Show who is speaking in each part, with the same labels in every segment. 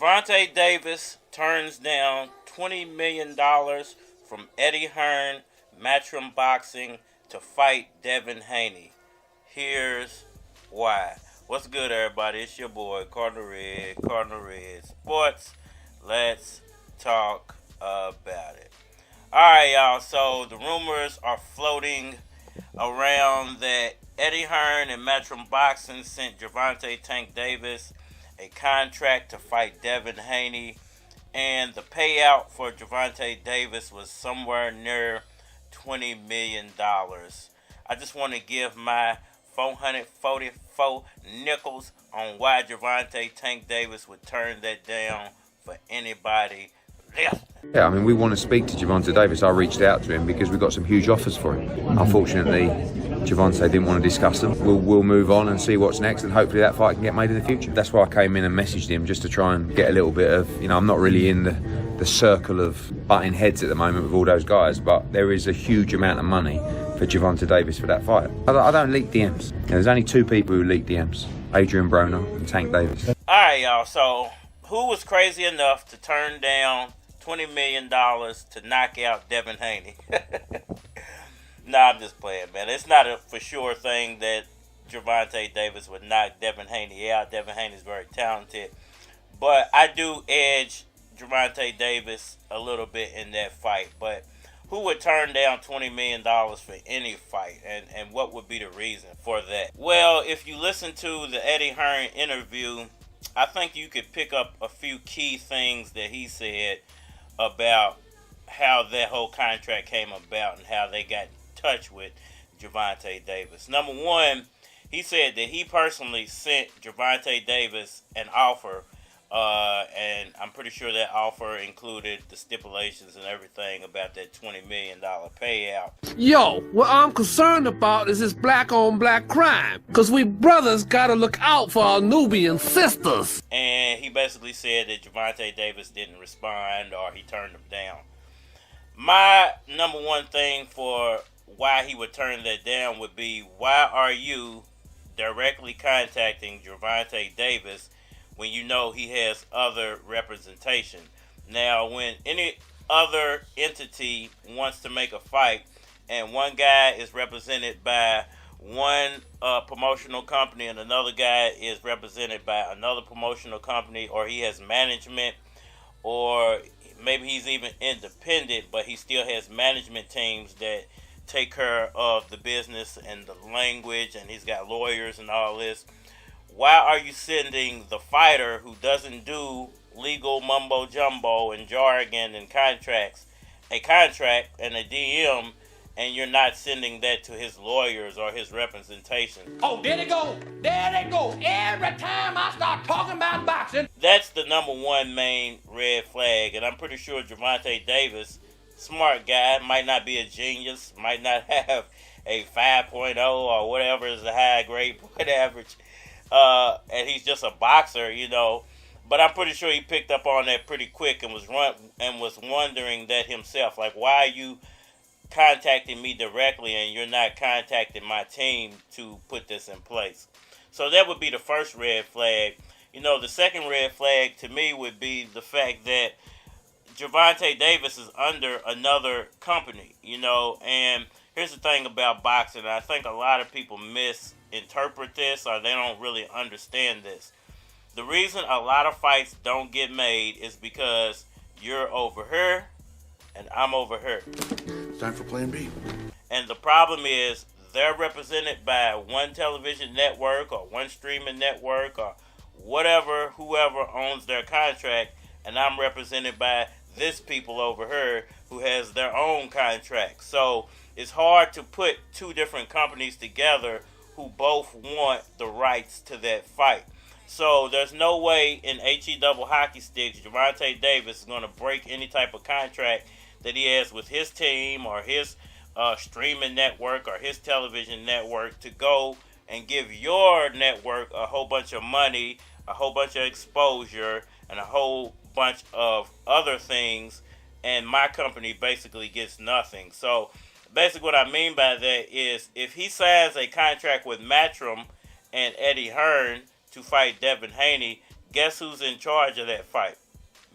Speaker 1: Gervonta Davis turns down $20 million from Eddie Hearn, Matchroom Boxing, to fight Devin Haney. Here's why. What's good, everybody? It's your boy, Cardinal Red Sports. Let's talk about it. Alright, y'all. So, the rumors are floating around that Eddie Hearn and Matchroom Boxing sent Gervonta Tank Davis a contract to fight Devin Haney, and the payout for Gervonta Davis was somewhere near $20 million. I just want to give my 444 nickels on why Gervonta Tank Davis would turn that down for anybody listening.
Speaker 2: Yeah, I mean, we want to speak to Gervonta Davis. I reached out to him because we got some huge offers for him. Unfortunately, Gervonta didn't want to discuss them. We'll move on and see what's next, and hopefully that fight can get made in the future. That's why I came in and messaged him, just to try and get a little bit of, I'm not really in the circle of butting heads at the moment with all those guys, but there is a huge amount of money for Gervonta Davis for that fight. I don't leak DMs. There's only two people who leak DMs, Adrian Broner and Tank Davis.
Speaker 1: Alright, y'all, so who was crazy enough to turn down $20 million to knock out Devin Haney? Nah, I'm just playing, man. It's not a for sure thing that Gervonta Davis would knock Devin Haney out. Devin Haney's very talented. But I do edge Gervonta Davis a little bit in that fight. But who would turn down $20 million for any fight? And what would be the reason for that? Well, if you listen to the Eddie Hearn interview, I think you could pick up a few key things that he said about how that whole contract came about and how they got in touch with Gervonta Davis. Number one, he said that he personally sent Gervonta Davis an offer, and I'm pretty sure that offer included the stipulations and everything about that $20 million payout.
Speaker 3: Yo, what I'm concerned about is this black-on-black crime, because we brothers gotta look out for our Nubian sisters.
Speaker 1: And he basically said that Gervonta Davis didn't respond, or he turned him down. My number one thing for why he would turn that down would be, why are you directly contacting Gervonta Davis when you know he has other representation? Now, when any other entity wants to make a fight and one guy is represented by one promotional company and another guy is represented by another promotional company, or he has management, or maybe he's even independent, but he still has management teams that take care of the business and the language, and he's got lawyers and all this. Why are you sending the fighter who doesn't do legal mumbo jumbo and jargon and contracts a contract and a DM, and you're not sending that to his lawyers or his representation?
Speaker 4: Oh, there they go. There they go. Every time I start talking about boxing.
Speaker 1: That's the number one main red flag. And I'm pretty sure Gervonta Davis, smart guy, might not be a genius, might not have a 5.0 or whatever is the high grade point average. And he's just a boxer, But I'm pretty sure he picked up on that pretty quick and was wondering that himself. Like, why are you contacting me directly and you're not contacting my team to put this in place? So that would be the first red flag. The second red flag to me would be the fact that Gervonta Davis is under another company, and here's the thing about boxing. I think a lot of people misinterpret this, or they don't really understand this. The reason a lot of fights don't get made is because you're over here and I'm over here.
Speaker 5: Time for plan B.
Speaker 1: And the problem is they're represented by one television network or one streaming network or whoever owns their contract, and I'm represented by this people over here who has their own contract. So it's hard to put two different companies together who both want the rights to that fight. So there's no way in HE double hockey sticks Gervonta Davis is going to break any type of contract that he has with his team or his streaming network or his television network to go and give your network a whole bunch of money, a whole bunch of exposure, and a whole bunch of other things, and my company basically gets nothing. So basically what I mean by that is, if he signs a contract with Matchroom and Eddie Hearn to fight Devin Haney, Guess who's in charge of that fight?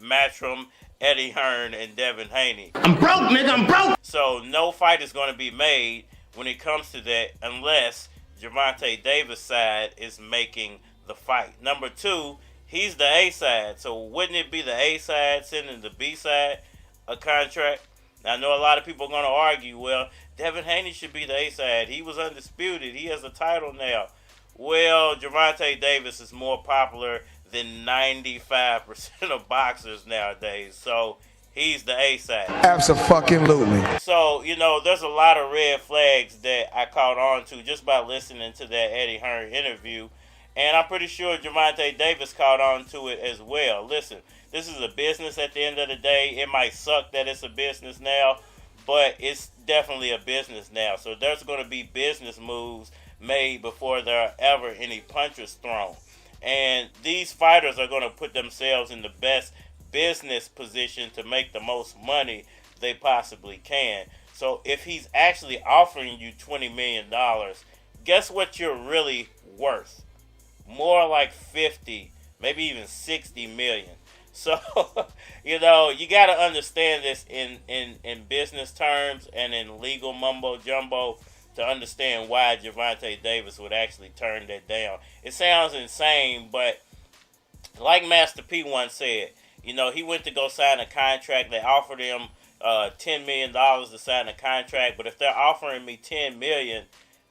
Speaker 1: Matchroom, Eddie Hearn, and Devin Haney.
Speaker 4: I'm broke, nigga, I'm broke!
Speaker 1: So no fight is going to be made when it comes to that unless Gervonta Davis' side is making the fight. Number 2, he's the A side. So wouldn't it be the A side sending the B side a contract? Now, I know a lot of people are going to argue, well, Devin Haney should be the A side. He was undisputed. He has a title now. Well, Gervonta Davis is more popular than 95% of boxers nowadays. So he's the A side.
Speaker 6: Abso-fucking-lutely.
Speaker 1: So, there's a lot of red flags that I caught on to just by listening to that Eddie Hearn interview. And I'm pretty sure Gervonta Davis caught on to it as well. Listen, this is a business at the end of the day. It might suck that it's a business now, but it's definitely a business now. So there's going to be business moves made before there are ever any punches thrown. And these fighters are going to put themselves in the best business position to make the most money they possibly can. So if he's actually offering you $20 million, guess what you're really worth? More like 50, maybe even 60 million. So, you got to understand this in business terms and in legal mumbo jumbo to understand why Gervonta Davis would actually turn that down. It sounds insane, but like Master P once said, he went to go sign a contract. They offered him $10 million to sign a contract, but if they're offering me $10 million,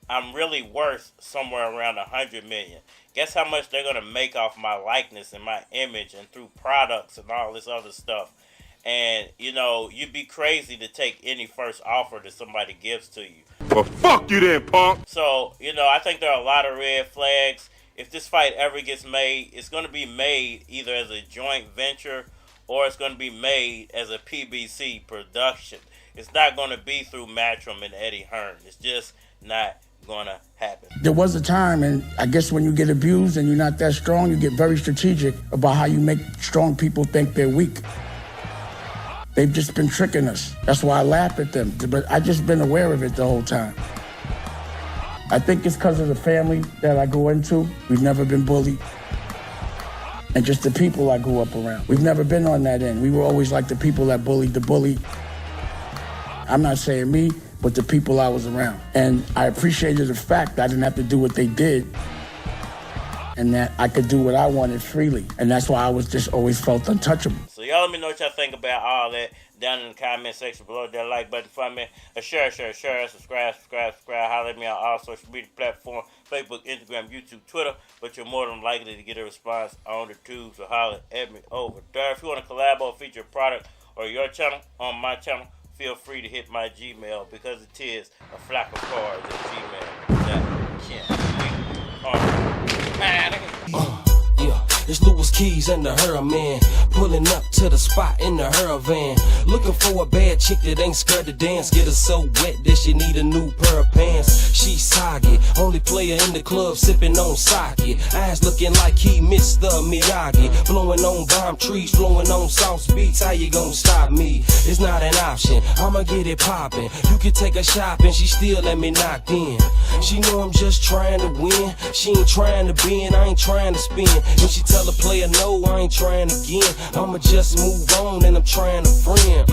Speaker 1: I'm really worth somewhere around $100 million. Guess how much they're going to make off my likeness and my image and through products and all this other stuff. And, you'd be crazy to take any first offer that somebody gives to you.
Speaker 7: Well, fuck you then, punk.
Speaker 1: So, I think there are a lot of red flags. If this fight ever gets made, it's going to be made either as a joint venture or it's going to be made as a PBC production. It's not going to be through Matchroom and Eddie Hearn. It's just not going to happen.
Speaker 8: There was a time, and I guess when you get abused and you're not that strong, you get very strategic about how you make strong people think they're weak. They've just been tricking us. That's why I laugh at them. But I just been aware of it the whole time. I think it's because of the family that I grew into. We've never been bullied. And just the people I grew up around. We've never been on that end. We were always like the people that bullied the bully. I'm not saying me, but the people I was around. And I appreciated the fact that I didn't have to do what they did and that I could do what I wanted freely. And that's why I was just always felt untouchable.
Speaker 1: So y'all let me know what y'all think about all that down in the comment section below. That like button for me. Share, subscribe. Holler at me on all social media platforms, Facebook, Instagram, YouTube, Twitter. But you're more than likely to get a response on the tubes, so holler at me over there. If you want to collab or feature a product or your channel on my channel, feel free to hit my Gmail because it is a flock of cards at gmail.com.
Speaker 9: It's Louis Keys and the Her Man, pulling up to the spot in the Her van, looking for a bad chick that ain't scared to dance. Get her so wet that she need a new pair of pants. She's soggy, only player in the club sipping on sake. Eyes looking like he Mr. Miyagi, blowing on bomb trees, flowing on South Beats. How you gonna stop me? It's not an option. I'ma get it poppin'. You can take a shopping, she still let me knocked in. She know I'm just trying to win. She ain't trying to bend, I ain't trying to spin. When she tell a player no, I ain't trying again. I'ma just move on and I'm trying to friend.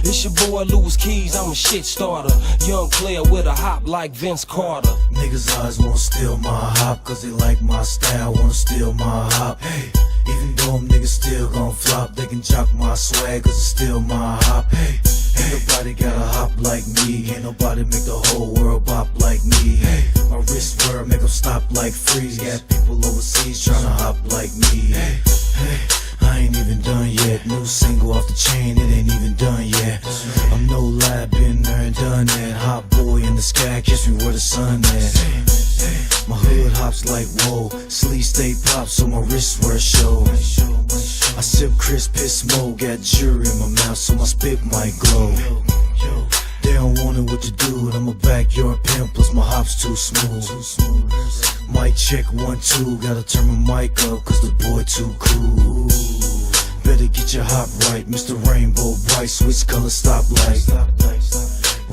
Speaker 9: It's your boy Louis Keys, I'm a shit starter. Young player with a hop like Vince Carter.
Speaker 10: Niggas always wanna steal my hop, cause they like my style, wanna steal my hop. Hey, even though them niggas still gon' flop, they can jock my swag, cause it's still my hop. Hey, ain't nobody got a hop like me, ain't nobody make the whole world bop like me. Hey, my wrist word make them stop like freeze, got people overseas tryna hop like me. Hey, I ain't even done yet, new single off the chain, it ain't even done yet. I'm no lie, been there and done that, hot boy in the sky, kiss me where the sun at. My hood hops like whoa, sleeve stay pop so my wrist wear show. I sip crisp piss smoke, got jewelry in my mouth so my spit might glow. They don't want it what you do, I'm a backyard pimp, plus my hops too smooth. Mic check 1, 2, gotta turn my mic up cause the boy too cool. Better get your hop right, Mr. Rainbow Bright, switch color stoplight.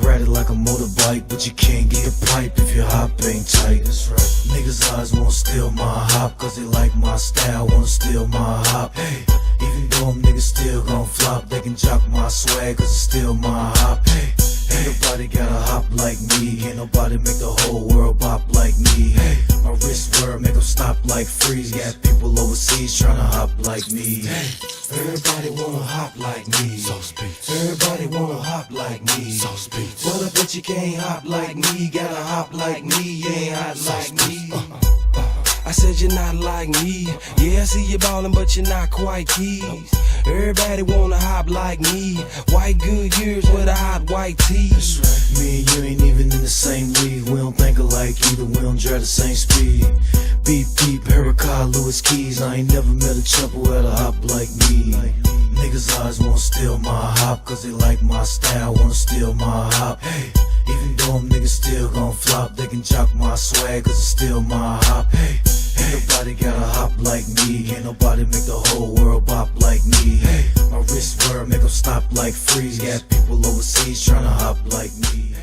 Speaker 10: Ride it like a motorbike. bite, but you can't get a pipe if your hop ain't tight. That's right. Niggas' eyes wanna steal my hop, cause they like my style, wanna steal my hop. Hey, even though them niggas still gon' flop, they can jock my swag, cause it's still my hop. Hey, ain't nobody got a hop like me, ain't nobody make the whole world bop like me. Hey, my wrist word make them stop like freeze, got people overseas tryna hop like me. Hey, everybody wanna hop like me, so speech. Everybody wanna hop like me, so speech. Well, I bet you can't hop like me, gotta hop like me, you ain't hot like me. I said you're not like me. Yeah, I see you ballin', but you're not quite keys. Everybody wanna hop like me. White good years with a hot white tee. Me and you ain't even in the same league. We don't think alike either, we don't drive the same speed. Beep beep, Errol, Lewis Keys. I ain't never met a chump who had a hop like me. Niggas' eyes wanna steal my hop, cause they like my style, wanna steal my hop. Hey, even though them niggas still gon' flop, they can jock my swag, cause it's still my hop. Hey, ain't nobody got a hop like me, ain't nobody make the whole world bop like me. Hey, my wrist word make them stop like freeze, got people overseas tryna hop like me.